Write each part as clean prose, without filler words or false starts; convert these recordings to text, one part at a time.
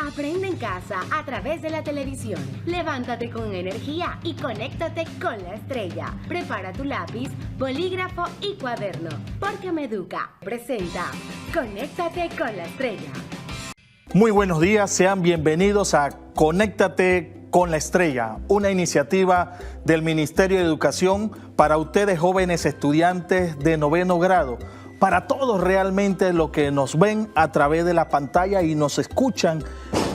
Aprende en casa a través de la televisión. Levántate con energía y conéctate con la estrella. Prepara tu lápiz, bolígrafo y cuaderno, porque Meduca presenta Conéctate con la estrella. Muy buenos días, sean bienvenidos a Conéctate con la Estrella, una iniciativa del Ministerio de Educación para ustedes jóvenes estudiantes de 9º grado, para todos realmente los que nos ven a través de la pantalla y nos escuchan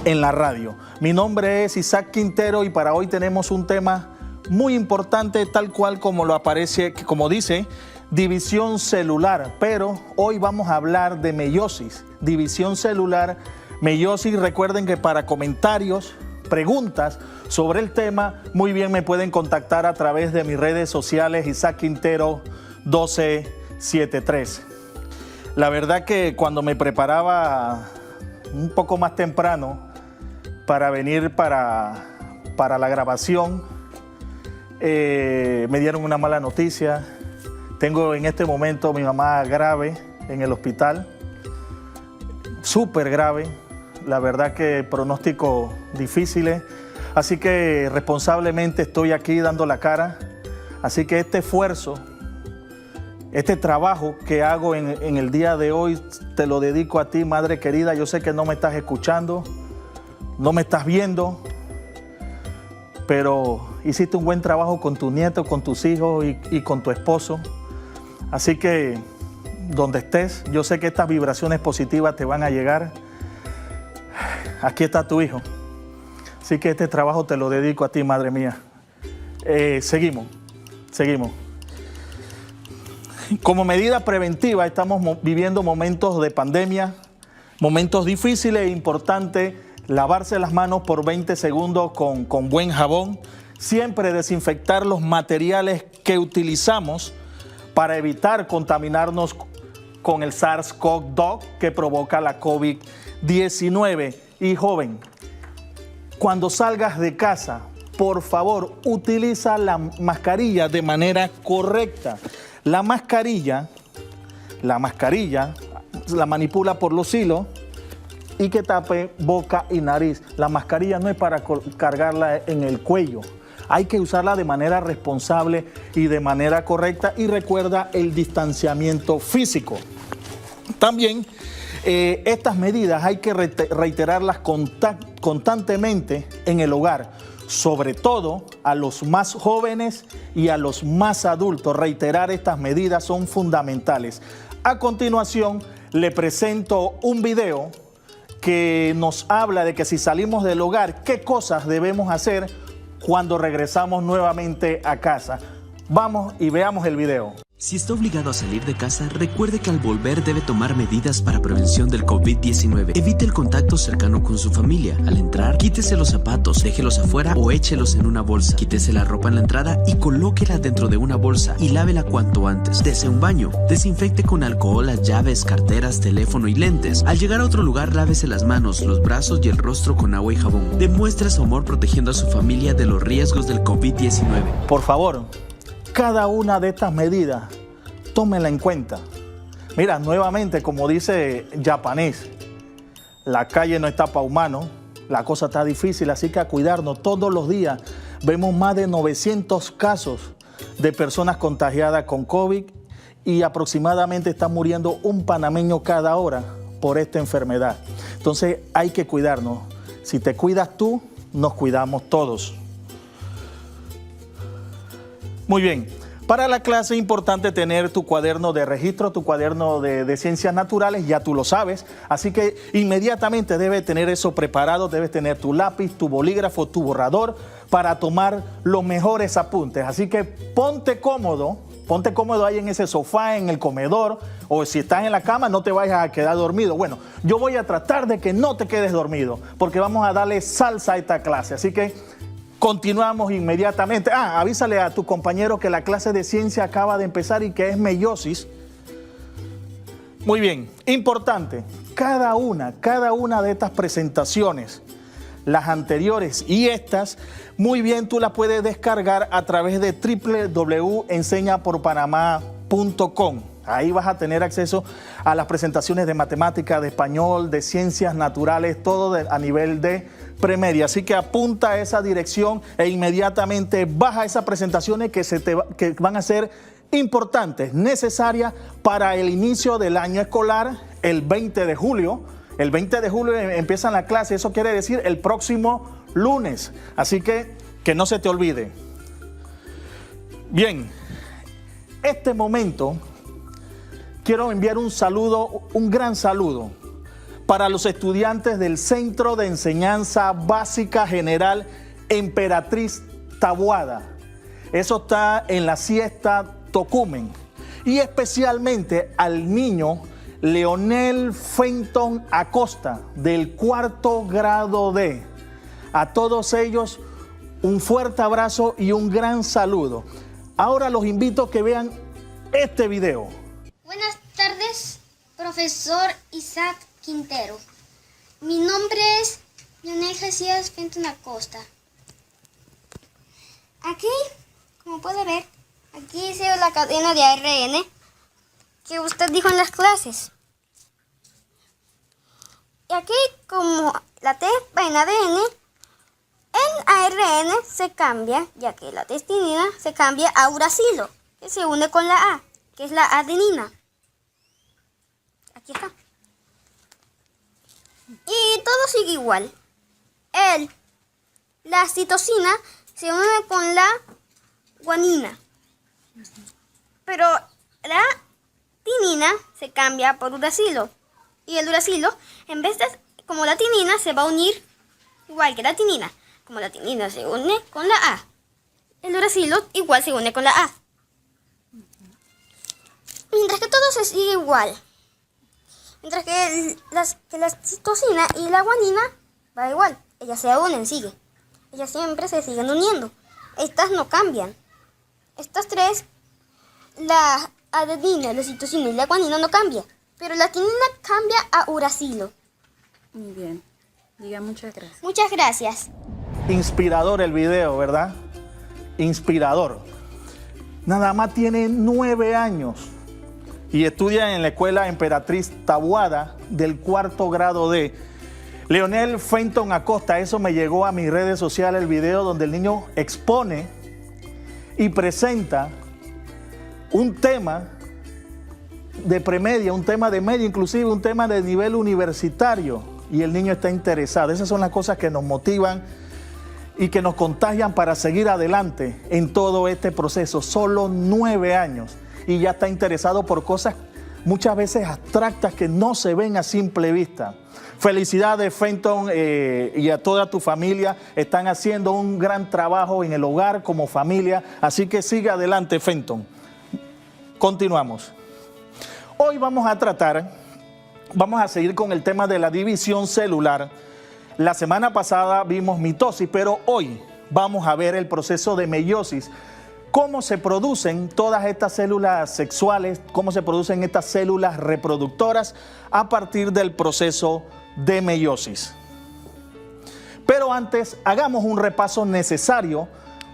en la radio. Mi nombre es Isaac Quintero y para hoy tenemos un tema muy importante, tal cual como lo aparece, como dice, división celular, pero hoy vamos a hablar de meiosis, división celular, meiosis. Recuerden que para comentarios, preguntas sobre el tema, muy bien me pueden contactar a través de mis redes sociales, Isaac Quintero 1273. La verdad que cuando me preparaba un poco más temprano para venir para la grabación, me dieron una mala noticia. Tengo en este momento a mi mamá grave en el hospital, súper grave. La verdad que pronóstico difíciles, así que responsablemente estoy aquí dando la cara. Así que este esfuerzo, este trabajo que hago en el día de hoy, te lo dedico a ti, madre querida. Yo sé que no me estás escuchando, no me estás viendo, pero hiciste un buen trabajo con tu nieto, con tus hijos y con tu esposo. Así que donde estés, yo sé que estas vibraciones positivas te van a llegar. Aquí está tu hijo. Así que este trabajo te lo dedico a ti, madre mía. Seguimos. Como medida preventiva, estamos viviendo momentos de pandemia, momentos difíciles e importantes. Lavarse las manos por 20 segundos con buen jabón. Siempre desinfectar los materiales que utilizamos para evitar contaminarnos con el SARS-CoV-2 que provoca la COVID-19. Y joven, cuando salgas de casa, por favor, utiliza la mascarilla de manera correcta. La mascarilla la manipula por los hilos y que tape boca y nariz. La mascarilla no es para cargarla en el cuello. Hay que usarla de manera responsable y de manera correcta. Y recuerda el distanciamiento físico. También estas medidas hay que reiterarlas constantemente en el hogar, sobre todo a los más jóvenes y a los más adultos. Reiterar estas medidas son fundamentales. A continuación, le presento un video que nos habla de que si salimos del hogar, qué cosas debemos hacer cuando regresamos nuevamente a casa. Vamos y veamos el video. Si está obligado a salir de casa, recuerde que al volver debe tomar medidas para prevención del COVID-19. Evite el contacto cercano con su familia. Al entrar, quítese los zapatos, déjelos afuera o échelos en una bolsa. Quítese la ropa en la entrada y colóquela dentro de una bolsa y lávela cuanto antes. Dese un baño. Desinfecte con alcohol las llaves, carteras, teléfono y lentes. Al llegar a otro lugar, lávese las manos, los brazos y el rostro con agua y jabón. Demuestre su amor protegiendo a su familia de los riesgos del COVID-19. Por favor, cada una de estas medidas, tómenla en cuenta. Mira, nuevamente, como dice Japanés, la calle no está para humanos, la cosa está difícil, así que a cuidarnos. Todos los días vemos más de 900 casos de personas contagiadas con COVID y aproximadamente está muriendo un panameño cada hora por esta enfermedad. Entonces hay que cuidarnos. Si te cuidas tú, nos cuidamos todos. Muy bien, para la clase es importante tener tu cuaderno de registro, tu cuaderno de ciencias naturales, ya tú lo sabes, así que inmediatamente debes tener eso preparado, debes tener tu lápiz, tu bolígrafo, tu borrador para tomar los mejores apuntes. Así que ponte cómodo ahí en ese sofá, en el comedor, o si estás en la cama no te vayas a quedar dormido. Bueno, yo voy a tratar de que no te quedes dormido, porque vamos a darle salsa a esta clase, así que continuamos inmediatamente. Avísale a tu compañero que la clase de ciencia acaba de empezar y que es meiosis. Muy bien, importante, cada una de estas presentaciones, las anteriores y estas, muy bien tú las puedes descargar a través de www.enseñaporpanamá.com. Ahí vas a tener acceso a las presentaciones de matemáticas, de español, de ciencias naturales, todo a nivel de premedia. Así que apunta a esa dirección e inmediatamente baja esas presentaciones que van a ser importantes, necesarias para el inicio del año escolar el 20 de julio. El 20 de julio empiezan la clase, eso quiere decir el próximo lunes. Así que no se te olvide. Bien, este momento quiero enviar un saludo, un gran saludo para los estudiantes del Centro de Enseñanza Básica General Emperatriz Taboada. Eso está en la Siesta Tocumen. Y especialmente al niño Leonel Fenton Acosta, del 4º grado D. A todos ellos, un fuerte abrazo y un gran saludo. Ahora los invito a que vean este video. Buenas tardes, profesor Isaac Quintero. Mi nombre es Leonel Jacías Fenton Acosta. Aquí, como puede ver, aquí hice la cadena de ARN que usted dijo en las clases. Y aquí, como la T va en ADN, en ARN se cambia, ya que la testinina se cambia a uracilo, que se une con la A, que es la adenina. Aquí está. Y todo sigue igual. La citosina se une con la guanina. Pero la tinina se cambia por uracilo. Y el uracilo, en vez de como la tinina, se va a unir igual que la tinina. Como la tinina se une con la A, el uracilo igual se une con la A. Mientras que todo se sigue igual. Mientras que la citosina y la guanina va igual. Ellas se unen, sigue. Ellas siempre se siguen uniendo. Estas no cambian. Estas tres, la adenina, la citosina y la guanina no cambian. Pero la tinina cambia a uracilo. Muy bien. Diga muchas gracias. Muchas gracias. Inspirador el video, ¿verdad? Inspirador. Nada más tiene 9 años y estudia en la escuela Emperatriz Taboada del 4º grado D. Leonel Fenton Acosta, eso me llegó a mis redes sociales, el video donde el niño expone y presenta un tema de premedia, un tema de media, inclusive un tema de nivel universitario, y el niño está interesado. Esas son las cosas que nos motivan y que nos contagian para seguir adelante en todo este proceso. Solo 9 años y ya está interesado por cosas muchas veces abstractas que no se ven a simple vista. Felicidades, Fenton, y a toda tu familia. Están haciendo un gran trabajo en el hogar como familia, así que sigue adelante, Fenton. Continuamos. Hoy vamos a seguir con el tema de la división celular. La semana pasada vimos mitosis, pero hoy vamos a ver el proceso de meiosis. Cómo se producen todas estas células sexuales, cómo se producen estas células reproductoras a partir del proceso de meiosis. Pero antes, hagamos un repaso necesario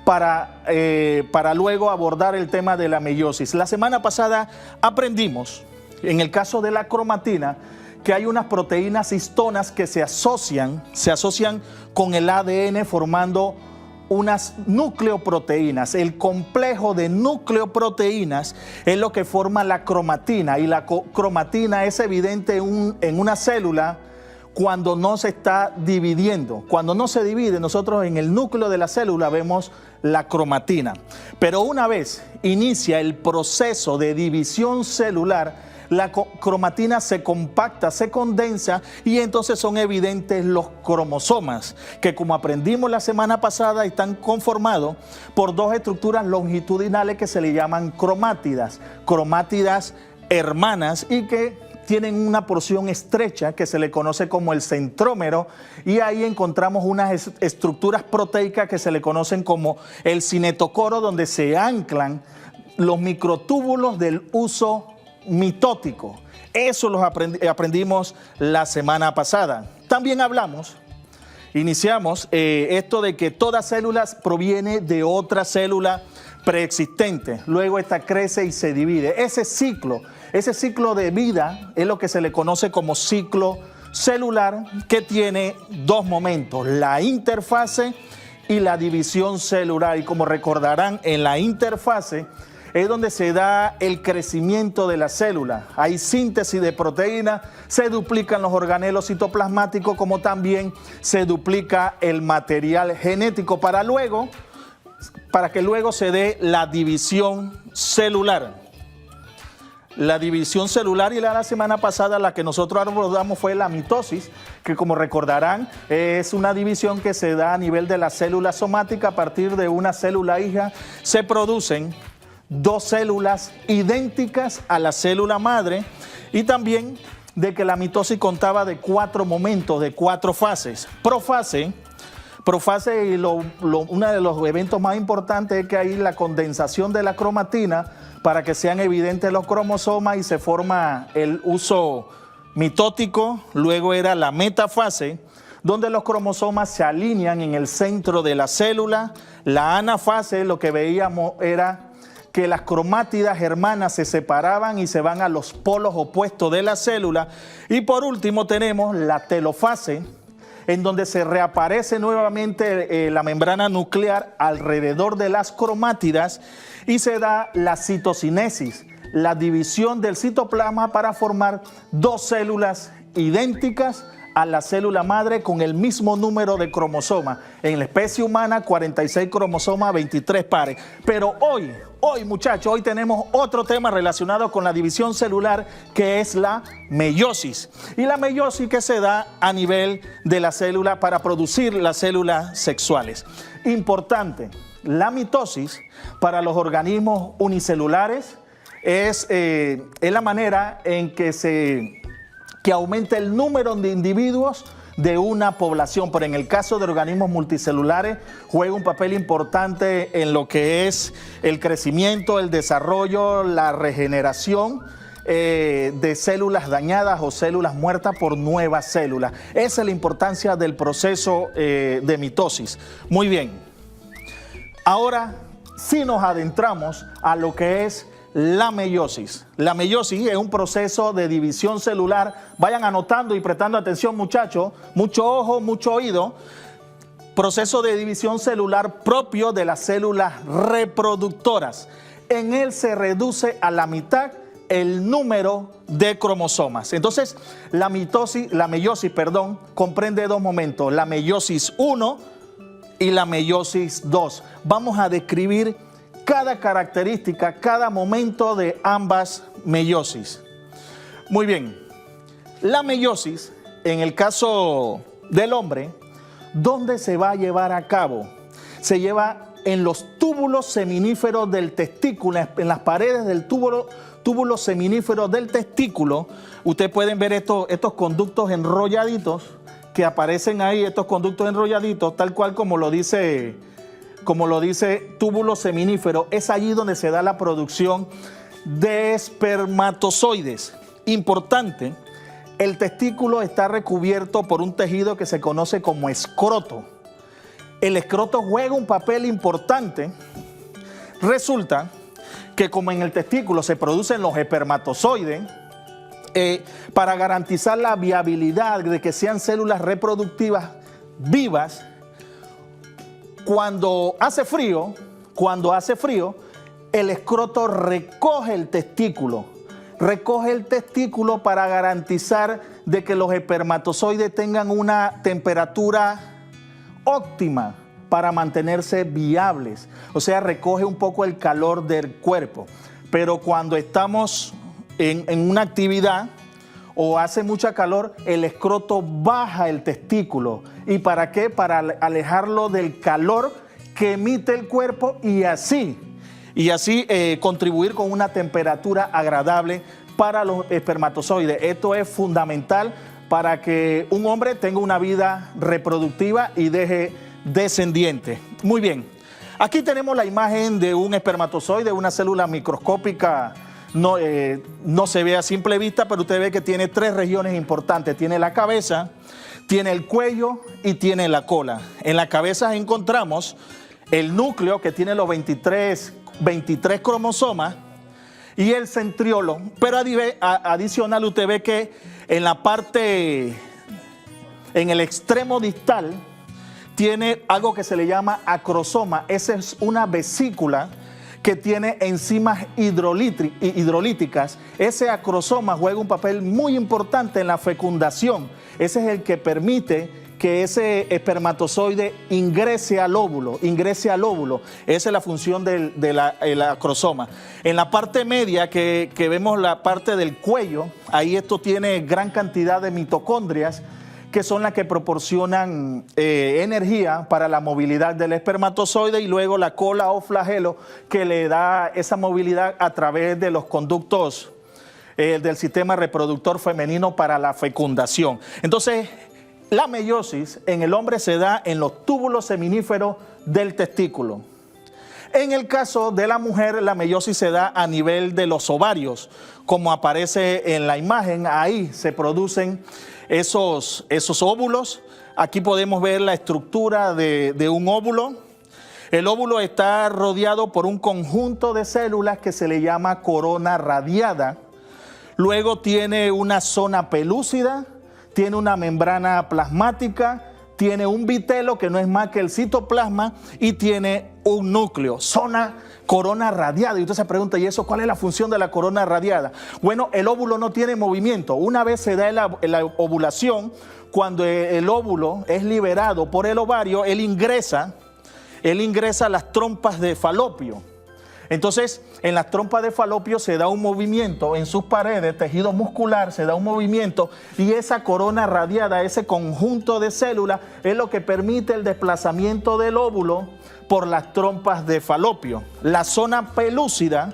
para luego abordar el tema de la meiosis. La semana pasada aprendimos, en el caso de la cromatina, que hay unas proteínas histonas que se asocian con el ADN formando unas nucleoproteínas. El complejo de nucleoproteínas es lo que forma la cromatina, y la cromatina es evidente en una célula cuando no se está dividiendo. Cuando no se divide, nosotros en el núcleo de la célula vemos la cromatina. Pero una vez inicia el proceso de división celular, la cromatina se compacta, se condensa, y entonces son evidentes los cromosomas, que como aprendimos la semana pasada están conformados por 2 estructuras longitudinales que se le llaman cromátidas hermanas, y que tienen una porción estrecha que se le conoce como el centrómero, y ahí encontramos unas estructuras proteicas que se le conocen como el cinetocoro, donde se anclan los microtúbulos del uso mitótico. Eso los aprendimos la semana pasada. También iniciamos esto de que toda célula proviene de otra célula preexistente. Luego esta crece y se divide. Ese ciclo Ese ciclo de vida es lo que se le conoce como ciclo celular, que tiene dos momentos, la interfase y la división celular. Y como recordarán, en la interfase es donde se da el crecimiento de la célula. Hay síntesis de proteínas, se duplican los organelos citoplasmáticos, como también se duplica el material genético para que luego se dé la división celular. La división celular, y la semana pasada la que nosotros abordamos fue la mitosis, que como recordarán es una división que se da a nivel de la célula somática. A partir de una célula hija se producen dos células idénticas a la célula madre, y también de que la mitosis contaba de 4 momentos, de 4 fases. Profase, y uno de los eventos más importantes es que hay la condensación de la cromatina para que sean evidentes los cromosomas y se forma el uso mitótico. Luego era la metafase, donde los cromosomas se alinean en el centro de la célula. La anafase, lo que veíamos era que las cromátidas hermanas se separaban y se van a los polos opuestos de la célula. Y por último tenemos la telofase, en donde se reaparece nuevamente la membrana nuclear alrededor de las cromátidas y se da la citocinesis, la división del citoplasma para formar dos células idénticas a la célula madre con el mismo número de cromosomas. En la especie humana, 46 cromosomas, 23 pares. Pero hoy muchachos, hoy tenemos otro tema relacionado con la división celular, que es la meiosis. Y la meiosis que se da a nivel de la célula para producir las células sexuales. Importante, la mitosis para los organismos unicelulares es la manera en que aumenta el número de individuos de una población, pero en el caso de organismos multicelulares juega un papel importante en lo que es el crecimiento, el desarrollo, la regeneración de células dañadas o células muertas por nuevas células. Esa es la importancia del proceso de mitosis. Muy bien, ahora sí nos adentramos a lo que es la meiosis. La meiosis es un proceso de división celular. Vayan anotando y prestando atención, muchachos. Mucho ojo, mucho oído. Proceso de división celular propio de las células reproductoras. En él se reduce a la mitad el número de cromosomas. Entonces, la meiosis, comprende dos momentos. La meiosis 1 y la meiosis 2. Vamos a describir cada característica, cada momento de ambas meiosis. Muy bien, la meiosis, en el caso del hombre, ¿dónde se va a llevar a cabo? Se lleva en los túbulos seminíferos del testículo, en las paredes del túbulo seminífero del testículo. Ustedes pueden ver estos conductos enrolladitos que aparecen ahí, estos conductos enrolladitos, tal cual como lo dice túbulo seminífero. Es allí donde se da la producción de espermatozoides. Importante, el testículo está recubierto por un tejido que se conoce como escroto. El escroto juega un papel importante. Resulta que como en el testículo se producen los espermatozoides, para garantizar la viabilidad de que sean células reproductivas vivas, cuando hace frío, el escroto recoge el testículo para garantizar de que los espermatozoides tengan una temperatura óptima para mantenerse viables. O sea, recoge un poco el calor del cuerpo. Pero cuando estamos en una actividad o hace mucha calor, el escroto baja el testículo. ¿Y para qué? Para alejarlo del calor que emite el cuerpo y así contribuir con una temperatura agradable para los espermatozoides. Esto es fundamental para que un hombre tenga una vida reproductiva y deje descendiente. Muy bien, aquí tenemos la imagen de un espermatozoide, una célula microscópica. No se ve a simple vista, pero usted ve que tiene 3 regiones importantes. Tiene la cabeza, tiene el cuello y tiene la cola. En la cabeza encontramos el núcleo, que tiene los 23 cromosomas. y el centriolo, pero adicional usted ve que en la parte, en el extremo distal, tiene algo que se le llama acrosoma. Esa es una vesícula que tiene enzimas hidrolíticas. Ese acrosoma juega un papel muy importante en la fecundación. Ese es el que permite que ese espermatozoide ingrese al óvulo. Esa es la función del acrosoma. En la parte media, que vemos la parte del cuello, ahí esto tiene gran cantidad de mitocondrias, que son las que proporcionan energía para la movilidad del espermatozoide, y luego la cola o flagelo que le da esa movilidad a través de los conductos del sistema reproductor femenino para la fecundación. Entonces, la meiosis en el hombre se da en los túbulos seminíferos del testículo. En el caso de la mujer, la meiosis se da a nivel de los ovarios, como aparece en la imagen. Ahí se producen esos óvulos. Aquí podemos ver la estructura de un óvulo. El óvulo está rodeado por un conjunto de células que se le llama corona radiada. Luego tiene una zona pelúcida, tiene una membrana plasmática, tiene un vitelo que no es más que el citoplasma y tiene un núcleo, corona radiada. Y usted se pregunta, ¿y eso cuál es la función de la corona radiada? Bueno, el óvulo no tiene movimiento. Una vez se da la ovulación, cuando el óvulo es liberado por el ovario, él ingresa a las trompas de falopio. Entonces, en las trompas de falopio se da un movimiento en sus paredes, tejido muscular, se da un movimiento, y esa corona radiada, ese conjunto de células, es lo que permite el desplazamiento del óvulo por las trompas de falopio. La zona pelúcida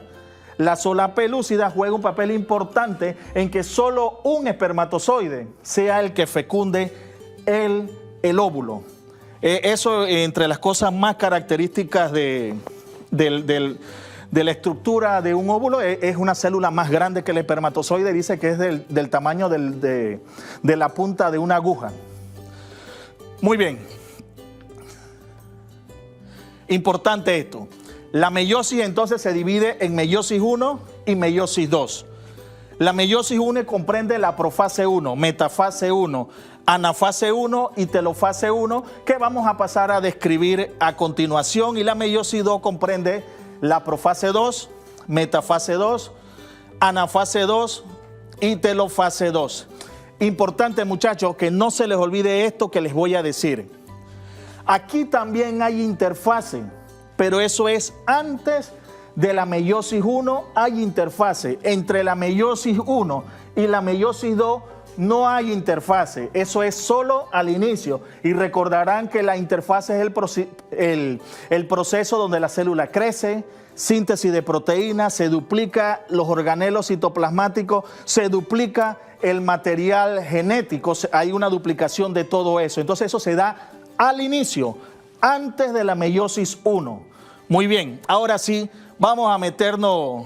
juega un papel importante en que solo un espermatozoide sea el que fecunde el óvulo. Eso entre las cosas más características de la estructura de un óvulo. Es una célula más grande que el espermatozoide, dice que es del tamaño de la punta de una aguja. Muy bien. Importante esto. La meiosis entonces se divide en meiosis 1 y meiosis 2. La meiosis 1 comprende la profase 1, metafase 1, anafase 1 y telofase 1, que vamos a pasar a describir a continuación. Y la meiosis 2 comprende la profase 2, metafase 2, anafase 2 y telofase 2. Importante, muchachos, que no se les olvide esto que les voy a decir. Aquí también hay interfase, pero eso es antes de la meiosis 1. Hay interfase. Entre la meiosis 1 y la meiosis 2 no hay interfase. Eso es solo al inicio. Y recordarán que la interfase es el proceso donde la célula crece, síntesis de proteínas, se duplica los organelos citoplasmáticos, se duplica el material genético. Hay una duplicación de todo eso. Entonces eso se da al inicio, antes de la meiosis 1. Muy bien, ahora sí, vamos a meternos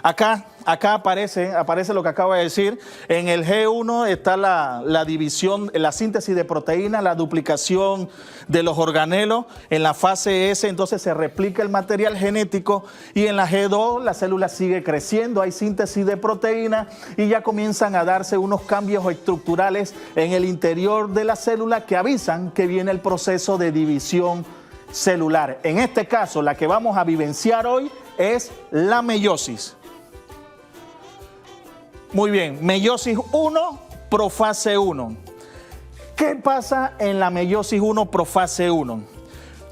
acá. Acá aparece lo que acabo de decir. En el G1 está la división, la síntesis de proteínas, la duplicación de los organelos. En la fase S entonces se replica el material genético, y en la G2 la célula sigue creciendo, hay síntesis de proteínas y ya comienzan a darse unos cambios estructurales en el interior de la célula que avisan que viene el proceso de división celular. En este caso, la que vamos a vivenciar hoy es la meiosis. Muy bien, meiosis 1, profase 1. ¿Qué pasa en la meiosis 1, profase 1?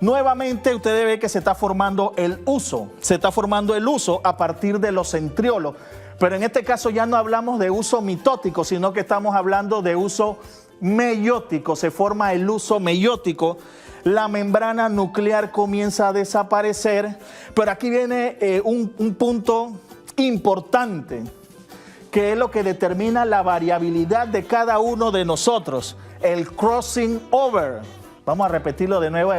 Nuevamente usted ve que se está formando el uso. Se está formando el uso a partir de los centriolos. Pero en este caso ya no hablamos de uso mitótico, sino que estamos hablando de uso meiótico. Se forma el uso meiótico. La membrana nuclear comienza a desaparecer. Pero aquí viene un punto importante, que es lo que determina la variabilidad de cada uno de nosotros, el crossing over. Vamos a repetirlo de nuevo,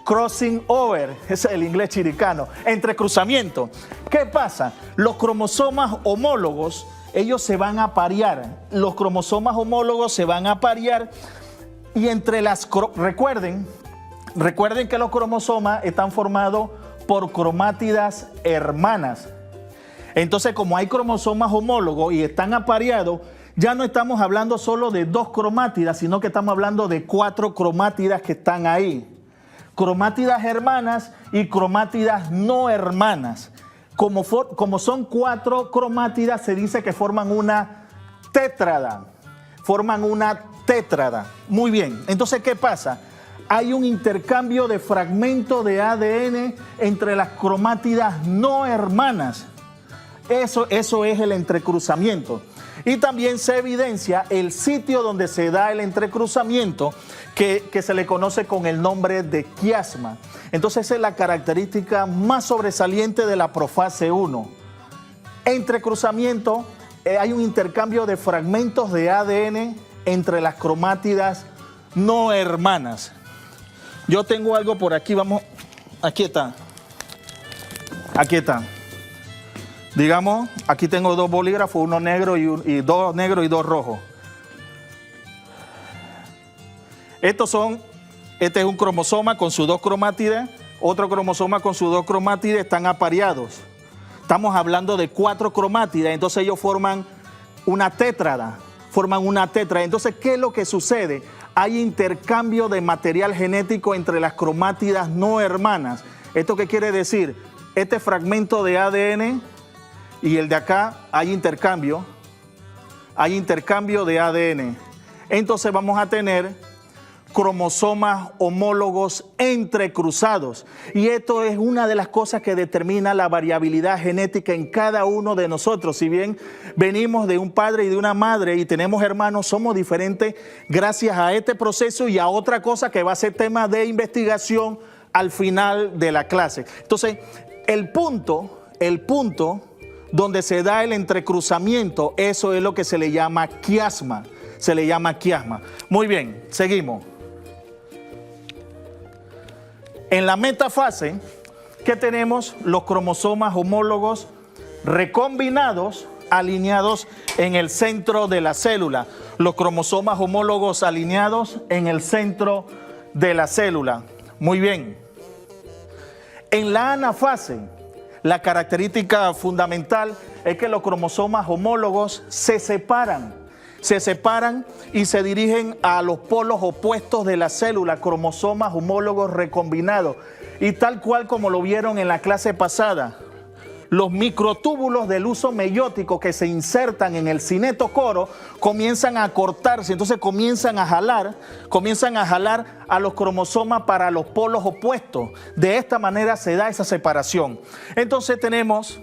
crossing over, ese es el inglés chiricano, entrecruzamiento. ¿Qué pasa? Los cromosomas homólogos, ellos se van a parear, los cromosomas homólogos se van a parear, y entre las, recuerden que los cromosomas están formados por cromátidas hermanas. Entonces, como hay cromosomas homólogos y están apareados, ya no estamos hablando solo de 2 cromátidas, sino que estamos hablando de 4 cromátidas que están ahí. Cromátidas hermanas y cromátidas no hermanas. Como son 4 cromátidas, se dice que forman una tétrada. Forman una tétrada. Muy bien. Entonces, ¿qué pasa? Hay un intercambio de fragmentos de ADN entre las cromátidas no hermanas. Eso es el entrecruzamiento. Y también se evidencia el sitio donde se da el entrecruzamiento, que se le conoce con el nombre de quiasma. Entonces, esa es la característica más sobresaliente de la profase 1. Entrecruzamiento, hay un intercambio de fragmentos de ADN entre las cromátidas no hermanas. Yo tengo algo por aquí, vamos, aquí está. Aquí está. Digamos, aquí tengo 2 bolígrafos, uno negro y 2 negros y 2 rojos. Este es un cromosoma con sus 2 cromátidas, otro cromosoma con sus 2 cromátidas, están apareados. Estamos hablando de 4 cromátidas, entonces ellos forman una tétrada, Entonces, ¿qué es lo que sucede? Hay intercambio de material genético entre las cromátidas no hermanas. ¿Esto qué quiere decir? Este fragmento de ADN y el de acá hay intercambio de ADN. Entonces vamos a tener cromosomas homólogos entrecruzados. Y esto es una de las cosas que determina la variabilidad genética en cada uno de nosotros. Si bien venimos de un padre y de una madre y tenemos hermanos, somos diferentes gracias a este proceso y a otra cosa que va a ser tema de investigación al final de la clase. Entonces, el punto donde se da el entrecruzamiento, eso es lo que se le llama quiasma. Muy bien, seguimos. En la metafase, ¿qué tenemos? Los cromosomas homólogos recombinados, alineados en el centro de la célula. Los cromosomas homólogos alineados en el centro de la célula. Muy bien. En la anafase, la característica fundamental es que los cromosomas homólogos se separan y se dirigen a los polos opuestos de la célula, cromosomas homólogos recombinados. Y tal cual como lo vieron en la clase pasada, los microtúbulos del huso meiótico que se insertan en el cinetocoro comienzan a cortarse, entonces comienzan a jalar a los cromosomas para los polos opuestos. De esta manera se da esa separación. Entonces tenemos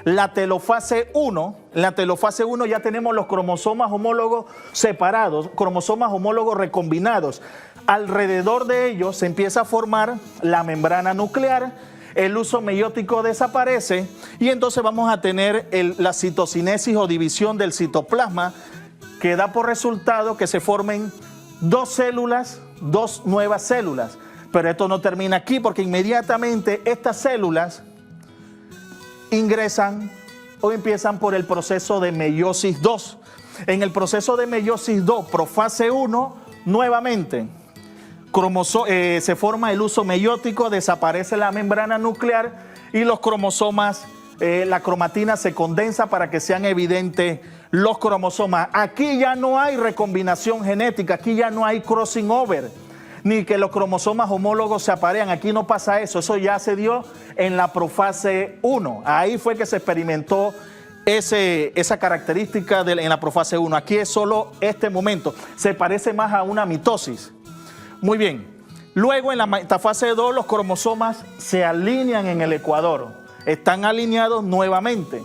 la telofase 1. En la telofase 1 ya tenemos los cromosomas homólogos separados, cromosomas homólogos recombinados. Alrededor de ellos se empieza a formar la membrana nuclear, el huso meiótico desaparece y entonces vamos a tener la citocinesis o división del citoplasma, que da por resultado que se formen 2 células, 2 nuevas células. Pero esto no termina aquí, porque inmediatamente estas células ingresan o empiezan por el proceso de meiosis 2. En el proceso de meiosis 2, profase 1, nuevamente se forma el huso meiótico, desaparece la membrana nuclear y los cromosomas, la cromatina se condensa para que sean evidentes los cromosomas. Aquí ya no hay recombinación genética, aquí ya no hay crossing over, ni que los cromosomas homólogos se aparean. Aquí no pasa eso, eso ya se dio en la profase 1. Ahí fue que se experimentó esa característica en la profase 1. Aquí es solo este momento, se parece más a una mitosis. Muy bien, luego en la metafase 2 los cromosomas se alinean en el ecuador, están alineados nuevamente.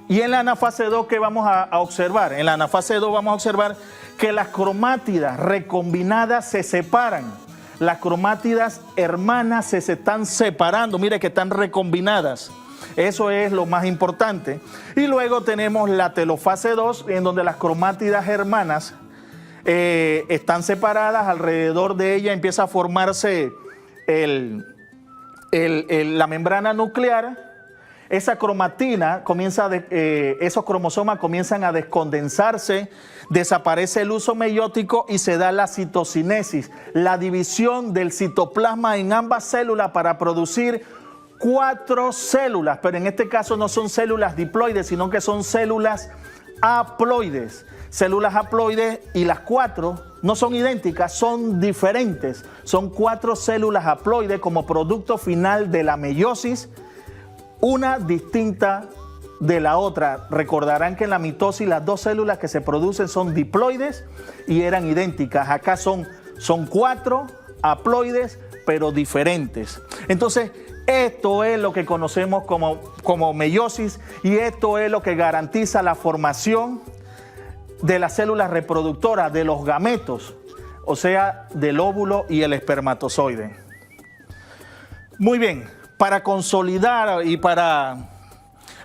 Y en la anafase 2, ¿qué vamos a observar? En la anafase 2 vamos a observar que las cromátidas recombinadas se separan. Las cromátidas hermanas se están separando, mire que están recombinadas. Eso es lo más importante. Y luego tenemos la telofase 2, en donde las cromátidas hermanas están separadas, alrededor de ella empieza a formarse la membrana nuclear. Esa cromatina esos cromosomas comienzan a descondensarse, desaparece el huso meiótico y se da la citocinesis, la división del citoplasma en ambas células para producir 4 células, pero en este caso no son células diploides, sino que son células haploides. Células haploides, y las 4 no son idénticas, son diferentes. Son 4 células haploides como producto final de la meiosis, una distinta de la otra. Recordarán que en la mitosis las 2 células que se producen son diploides y eran idénticas. Acá son 4 haploides, pero diferentes. Entonces, esto es lo que conocemos como meiosis, y esto es lo que garantiza la formación de las células reproductoras, de los gametos, o sea, del óvulo y el espermatozoide. Muy bien, para consolidar y para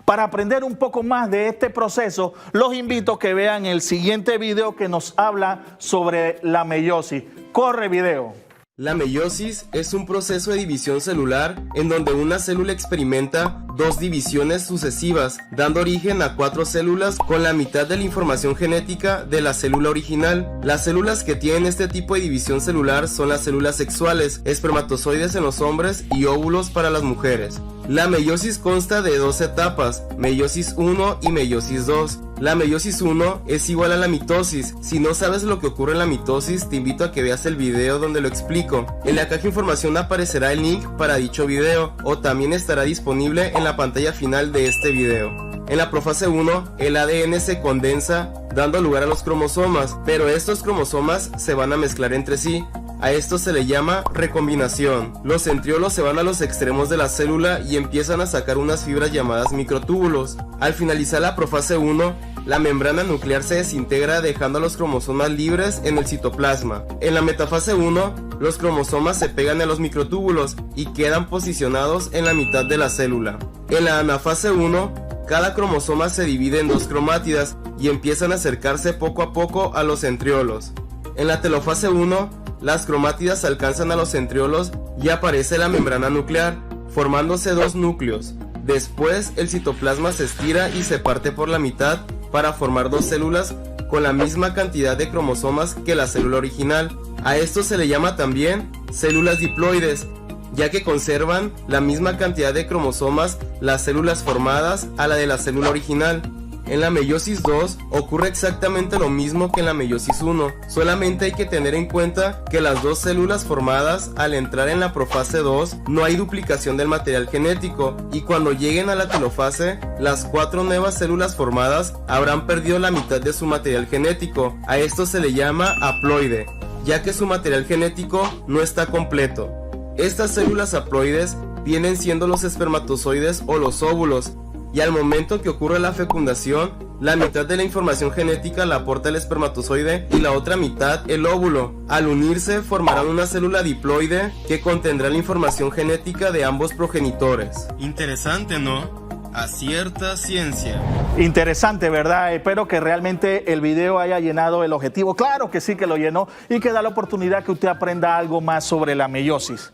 aprender un poco más de este proceso, los invito a que vean el siguiente video que nos habla sobre la meiosis. Corre video. La meiosis es un proceso de división celular en donde una célula experimenta 2 divisiones sucesivas, dando origen a 4 células con la mitad de la información genética de la célula original. Las células que tienen este tipo de división celular son las células sexuales, espermatozoides en los hombres y óvulos para las mujeres. La meiosis consta de 2 etapas, meiosis 1 y meiosis 2. La meiosis 1 es igual a la mitosis. Si no sabes lo que ocurre en la mitosis, te invito a que veas el video donde lo explico. En la caja de información aparecerá el link para dicho video, o también estará disponible en la pantalla final de este video. En la profase 1, el ADN se condensa, dando lugar a los cromosomas, pero estos cromosomas se van a mezclar entre sí. A esto se le llama recombinación. Los centriolos se van a los extremos de la célula y empiezan a sacar unas fibras llamadas microtúbulos. Al finalizar la profase 1, la membrana nuclear se desintegra dejando a los cromosomas libres en el citoplasma. En la metafase 1, los cromosomas se pegan a los microtúbulos y quedan posicionados en la mitad de la célula. En la anafase 1, cada cromosoma se divide en 2 cromátidas y empiezan a acercarse poco a poco a los centriolos. En la telofase 1, las cromátidas alcanzan a los centriolos y aparece la membrana nuclear, formándose 2 núcleos. Después, el citoplasma se estira y se parte por la mitad para formar 2 células con la misma cantidad de cromosomas que la célula original. A esto se le llama también células diploides, ya que conservan la misma cantidad de cromosomas las células formadas a la de la célula original. En la meiosis 2 ocurre exactamente lo mismo que en la meiosis 1, solamente hay que tener en cuenta que las 2 células formadas al entrar en la profase 2 no hay duplicación del material genético, y cuando lleguen a la telofase, las 4 nuevas células formadas habrán perdido la mitad de su material genético. A esto se le llama haploide, ya que su material genético no está completo. Estas células haploides vienen siendo los espermatozoides o los óvulos, y al momento que ocurre la fecundación, la mitad de la información genética la aporta el espermatozoide y la otra mitad el óvulo. Al unirse formarán una célula diploide que contendrá la información genética de ambos progenitores. Interesante, ¿no? Acierta ciencia. Interesante, ¿verdad? Espero que realmente el video haya llenado el objetivo. Claro que sí que lo llenó, y que da la oportunidad que usted aprenda algo más sobre la meiosis.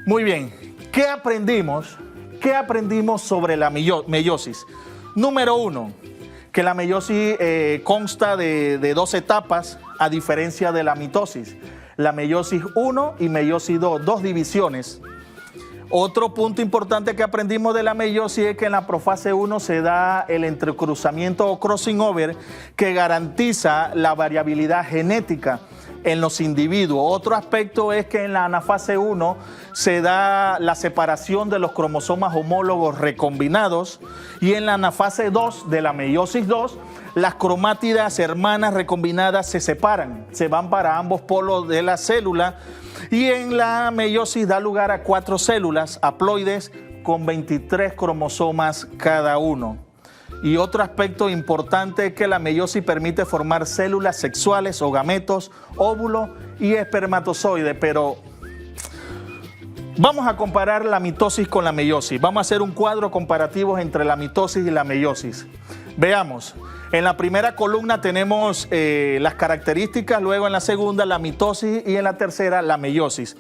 Muy bien, ¿qué aprendimos? ¿Qué aprendimos sobre la meiosis? Número 1, que la meiosis consta de 2 etapas, a diferencia de la mitosis. La meiosis 1 y meiosis 2, 2 divisiones. Otro punto importante que aprendimos de la meiosis es que en la profase 1 se da el entrecruzamiento o crossing over, que garantiza la variabilidad genética en los individuos. Otro aspecto es que en la anafase 1 se da la separación de los cromosomas homólogos recombinados, y en la anafase 2 de la meiosis 2, las cromátidas hermanas recombinadas se separan, se van para ambos polos de la célula, y en la meiosis da lugar a 4 células haploides con 23 cromosomas cada uno. Y otro aspecto importante es que la meiosis permite formar células sexuales o gametos, óvulo y espermatozoide. Pero vamos a comparar la mitosis con la meiosis. Vamos a hacer un cuadro comparativo entre la mitosis y la meiosis. Veamos, en la primera columna tenemos las características, luego en la segunda la mitosis y en la tercera la meiosis.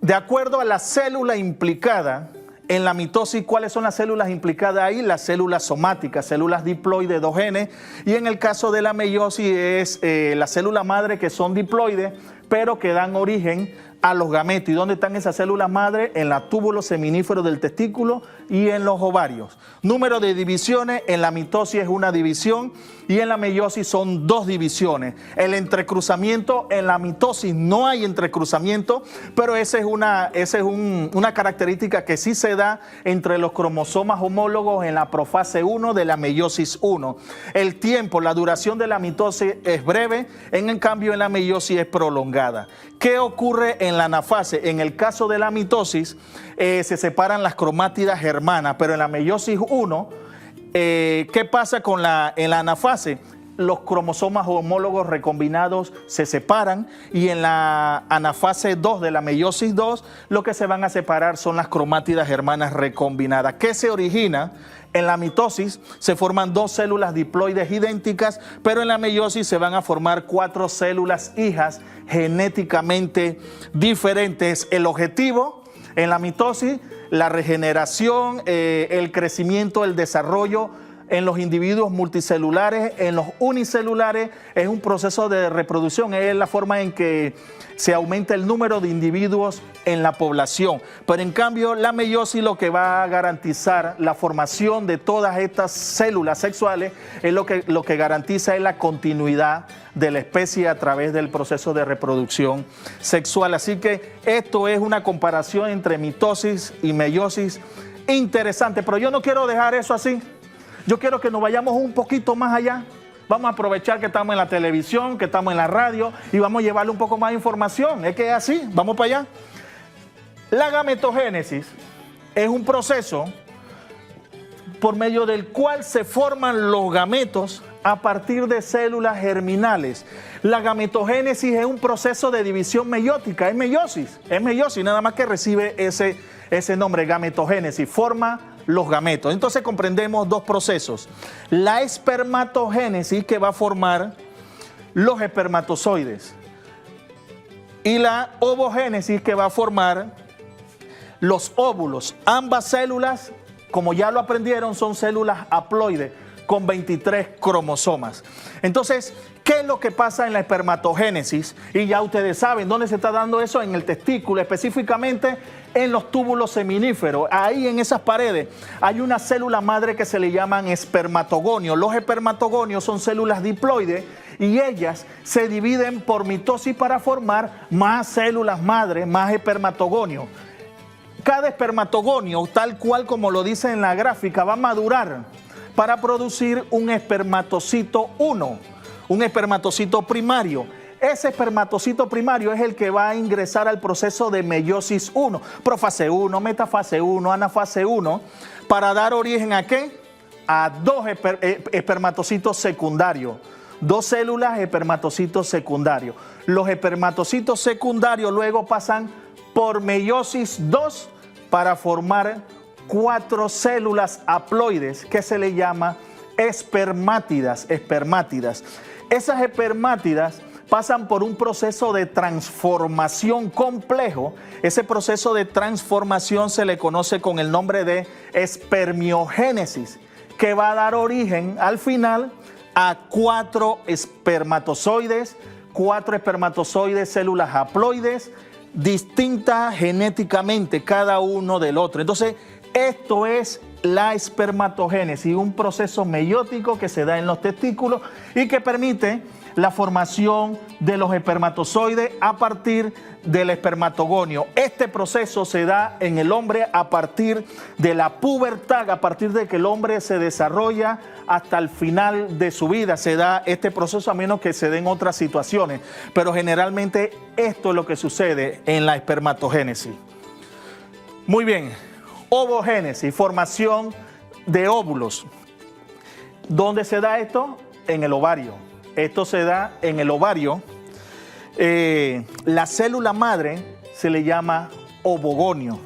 De acuerdo a la célula implicada, en la mitosis, ¿cuáles son las células implicadas ahí? Las células somáticas, células diploides, 2 genes. Y en el caso de la meiosis es la célula madre, que son diploides, pero que dan origen a los gametos. ¿Y dónde están esas células madre? En los túbulos seminíferos del testículo y en los ovarios. Número de divisiones, en la mitosis es una división y en la meiosis son 2 divisiones. El entrecruzamiento, en la mitosis no hay entrecruzamiento, pero esa es una característica que sí se da entre los cromosomas homólogos en la profase 1 de la meiosis 1. El tiempo, la duración de la mitosis es breve, en cambio en la meiosis es prolongada. ¿Qué ocurre en la anafase? En el caso de la mitosis se separan las cromátidas hermanas, pero en la meiosis 1, ¿qué pasa en la anafase? Los cromosomas homólogos recombinados se separan y en la anafase 2 de la meiosis 2 lo que se van a separar son las cromátidas hermanas recombinadas. ¿Qué se origina? En la mitosis se forman 2 células diploides idénticas, pero en la meiosis se van a formar 4 células hijas genéticamente diferentes. El objetivo en la mitosis, la regeneración, el crecimiento, el desarrollo en los individuos multicelulares, en los unicelulares, es un proceso de reproducción, es la forma en que se aumenta el número de individuos en la población. Pero en cambio, la meiosis lo que va a garantizar la formación de todas estas células sexuales, es lo que garantiza es la continuidad de la especie a través del proceso de reproducción sexual. Así que esto es una comparación entre mitosis y meiosis interesante, pero yo no quiero dejar eso así. Yo quiero que nos vayamos un poquito más allá. Vamos a aprovechar que estamos en la televisión, que estamos en la radio y vamos a llevarle un poco más de información. Es que es así, vamos para allá. La gametogénesis es un proceso por medio del cual se forman los gametos a partir de células germinales. La gametogénesis es un proceso de división meiótica, es meiosis, nada más que recibe ese nombre, gametogénesis, forma los gametos. Entonces comprendemos 2 procesos. La espermatogénesis, que va a formar los espermatozoides, y la ovogénesis, que va a formar los óvulos. Ambas células, como ya lo aprendieron, son células haploides con 23 cromosomas. Entonces, ¿qué es lo que pasa en la espermatogénesis? Y ya ustedes saben dónde se está dando eso, en el testículo, específicamente en los túbulos seminíferos. Ahí en esas paredes hay una célula madre que se le llaman espermatogonios. Los espermatogonios son células diploides y ellas se dividen por mitosis para formar más células madre, más espermatogonios. Cada espermatogonio, tal cual como lo dice en la gráfica, va a madurar para producir un espermatocito 1, un espermatocito primario. Ese espermatocito primario es el que va a ingresar al proceso de meiosis 1, profase 1, metafase 1, anafase 1, para dar origen ¿a qué? A 2 espermatocitos secundarios, 2 células espermatocitos secundarios. Los espermatocitos secundarios luego pasan por meiosis 2 para formar 4 células haploides que se le llama espermátidas. Esas espermátidas pasan por un proceso de transformación complejo. Ese proceso de transformación se le conoce con el nombre de espermiogénesis, que va a dar origen al final a 4 espermatozoides, células haploides, distintas genéticamente cada uno del otro. Entonces, esto es la espermatogénesis, un proceso meiótico que se da en los testículos y que permite la formación de los espermatozoides a partir del espermatogonio. Este proceso se da en el hombre a partir de la pubertad, a partir de que el hombre se desarrolla hasta el final de su vida. Se da este proceso, a menos que se den otras situaciones, pero generalmente esto es lo que sucede en la espermatogénesis. Muy bien, ovogénesis, formación de óvulos. ¿Dónde se da esto? En el ovario. Esto se da en el ovario. La célula madre se le llama ovogonio.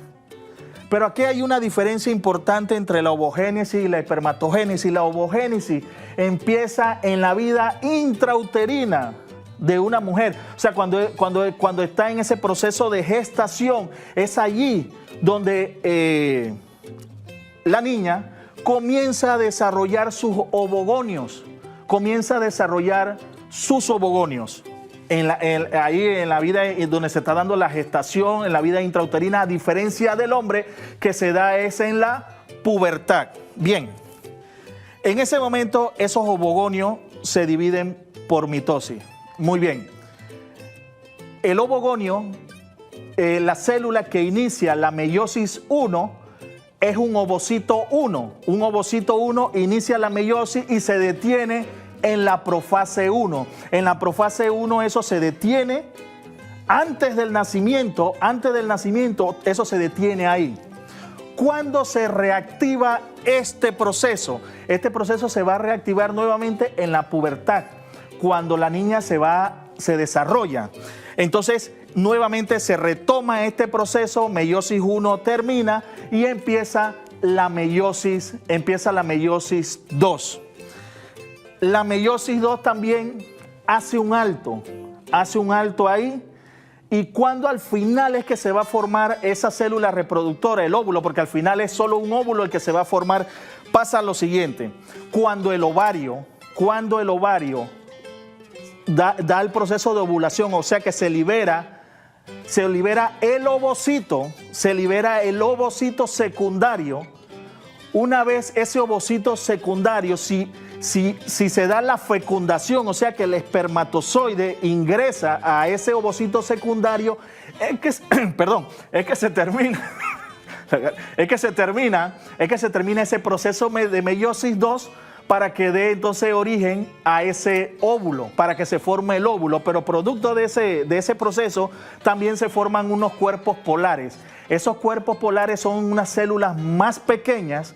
Pero aquí hay una diferencia importante entre la ovogénesis y la espermatogénesis. La ovogénesis empieza en la vida intrauterina de una mujer. O sea, cuando está en ese proceso de gestación, es allí donde la niña comienza a desarrollar sus ovogonios. Comienza a desarrollar sus ovogonios. ahí en la vida donde se está dando la gestación, en la vida intrauterina, a diferencia del hombre, que se da es en la pubertad. Bien, en ese momento esos ovogonios se dividen por mitosis. Muy bien. El ovogonio, la célula que inicia la meiosis 1, es un ovocito 1. Un ovocito 1 inicia la meiosis y se detiene en la profase 1. En la profase 1 eso se detiene antes del nacimiento, eso se detiene ahí. ¿Cuándo se reactiva este proceso? Este proceso se va a reactivar nuevamente en la pubertad, cuando la niña se desarrolla. Entonces, nuevamente se retoma este proceso, meiosis 1 termina y empieza la meiosis 2. La meiosis 2 también hace un alto ahí. Y cuando al final es que se va a formar esa célula reproductora, el óvulo, porque al final es solo un óvulo el que se va a formar, pasa lo siguiente. Cuando el ovario da el proceso de ovulación, o sea que se libera el ovocito secundario. Una vez ese ovocito secundario, si se da la fecundación, o sea que el espermatozoide ingresa a ese ovocito secundario, es que se termina ese proceso de meiosis 2 para que dé entonces origen a ese óvulo, para que se forme el óvulo. Pero producto de ese proceso también se forman unos cuerpos polares. Esos cuerpos polares son unas células más pequeñas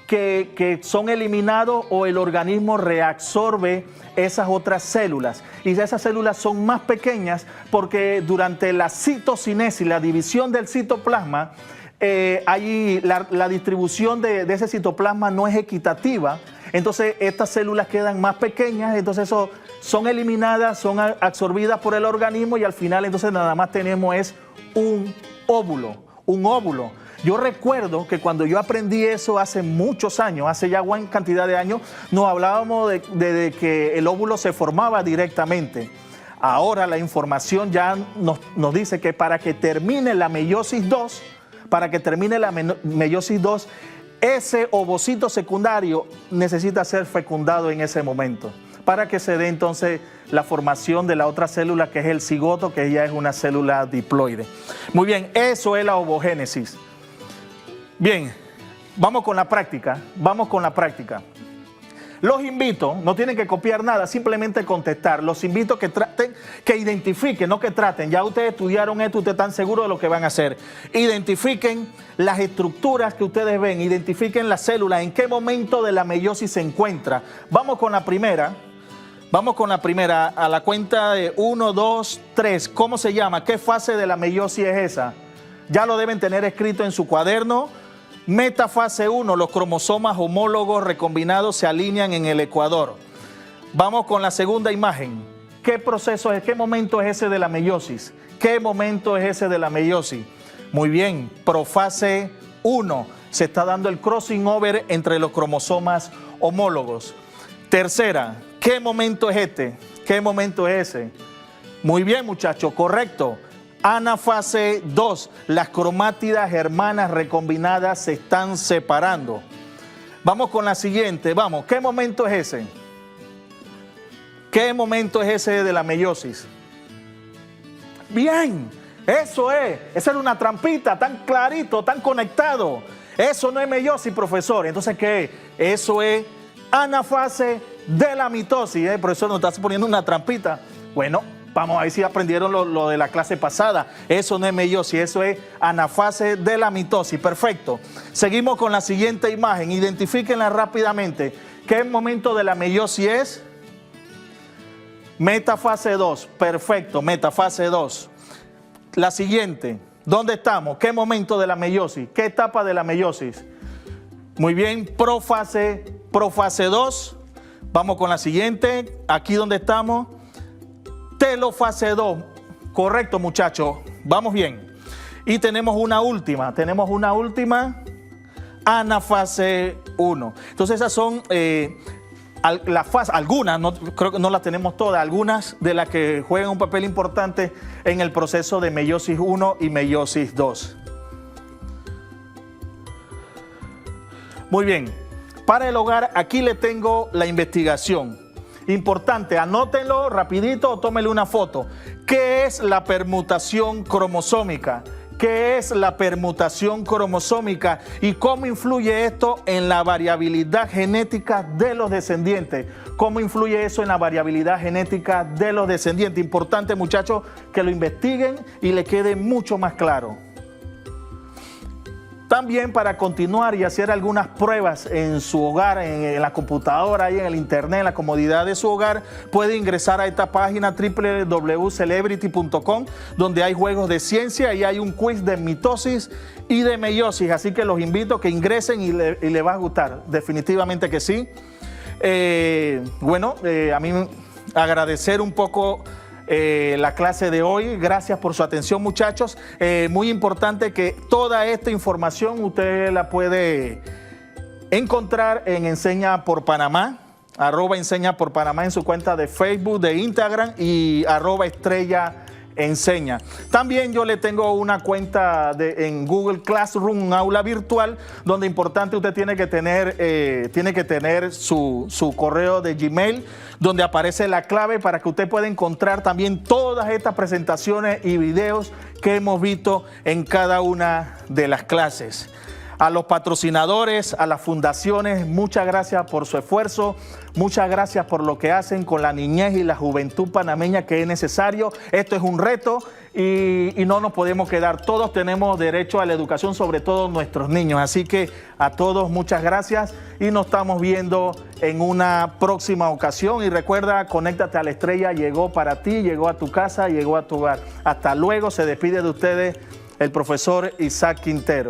que son eliminados, o el organismo reabsorbe esas otras células. Y esas células son más pequeñas porque durante la citocinesis, la división del citoplasma, la distribución de ese citoplasma no es equitativa. Entonces estas células quedan más pequeñas, entonces son eliminadas, son absorbidas por el organismo y al final entonces nada más tenemos es un óvulo. Yo recuerdo que cuando yo aprendí eso hace muchos años, hace ya buena cantidad de años, nos hablábamos de que el óvulo se formaba directamente. Ahora la información ya nos dice que para que termine la meiosis 2, ese ovocito secundario necesita ser fecundado en ese momento para que se dé entonces la formación de la otra célula, que es el cigoto, que ya es una célula diploide. Muy bien, eso es la ovogénesis. Bien, vamos con la práctica. Los invito, no tienen que copiar nada, simplemente contestar. Los invito a que traten, que identifiquen, no que traten. Ya ustedes estudiaron esto, ustedes están seguros de lo que van a hacer. Identifiquen las estructuras que ustedes ven, identifiquen las células, en qué momento de la meiosis se encuentra. Vamos con la primera, a la cuenta de 1, 2, 3. ¿Cómo se llama? ¿Qué fase de la meiosis es esa? Ya lo deben tener escrito en su cuaderno. Metafase 1, los cromosomas homólogos recombinados se alinean en el ecuador. Vamos con la segunda imagen. ¿Qué proceso es? ¿Qué momento es ese de la meiosis? Muy bien, profase 1. Se está dando el crossing over entre los cromosomas homólogos. Tercera, ¿qué momento es este? ¿Qué momento es ese? Muy bien, muchachos, correcto. Anafase 2, las cromátidas hermanas recombinadas se están separando. Vamos con la siguiente, vamos, ¿qué momento es ese? ¿Qué momento es ese de la meiosis? Bien, eso es, esa era una trampita, tan clarito, tan conectado. Eso no es meiosis, profesor. Entonces, ¿qué es? Eso es anafase de la mitosis. El profesor nos está poniendo una trampita. Bueno, vamos a ver si aprendieron lo de la clase pasada. Eso no es meiosis, eso es anafase de la mitosis. Perfecto. Seguimos con la siguiente imagen. Identifíquenla rápidamente. ¿Qué momento de la meiosis es? Metafase 2. Perfecto, metafase 2. La siguiente. ¿Dónde estamos? ¿Qué momento de la meiosis? ¿Qué etapa de la meiosis? Muy bien, profase 2. Vamos con la siguiente. Aquí donde estamos. Telofase 2. Correcto, muchachos. Vamos bien. Y tenemos una última. Anafase 1. Entonces esas son algunas, no, creo que no las tenemos todas, algunas de las que juegan un papel importante en el proceso de meiosis 1 y meiosis 2. Muy bien, para el hogar aquí le tengo la investigación. Importante, anótenlo rapidito o tómele una foto. ¿Qué es la permutación cromosómica? ¿Qué es la permutación cromosómica y cómo influye esto en la variabilidad genética de los descendientes? ¿Cómo influye eso en la variabilidad genética de los descendientes? Importante, muchachos, que lo investiguen y le quede mucho más claro. También para continuar y hacer algunas pruebas en su hogar, en la computadora, y en el internet, en la comodidad de su hogar, puede ingresar a esta página www.celebrity.com, donde hay juegos de ciencia y hay un quiz de mitosis y de meiosis. Así que los invito a que ingresen y le va a gustar. Definitivamente que sí. A mí agradecer un poco la clase de hoy. Gracias por su atención, muchachos. Muy importante que toda esta información usted la puede encontrar en Enseña por Panamá, @Enseña por Panamá en su cuenta de Facebook, de Instagram y @Estrella Enseña. También yo le tengo una cuenta en Google Classroom, un aula virtual, donde importante usted tiene que tener su correo de Gmail, donde aparece la clave para que usted pueda encontrar también todas estas presentaciones y videos que hemos visto en cada una de las clases. A los patrocinadores, a las fundaciones, muchas gracias por su esfuerzo, muchas gracias por lo que hacen con la niñez y la juventud panameña, que es necesario. Esto es un reto y no nos podemos quedar. Todos tenemos derecho a la educación, sobre todo nuestros niños. Así que a todos muchas gracias y nos estamos viendo en una próxima ocasión. Y recuerda, Conéctate a la Estrella llegó para ti, llegó a tu casa, llegó a tu hogar. Hasta luego, se despide de ustedes el profesor Isaac Quintero.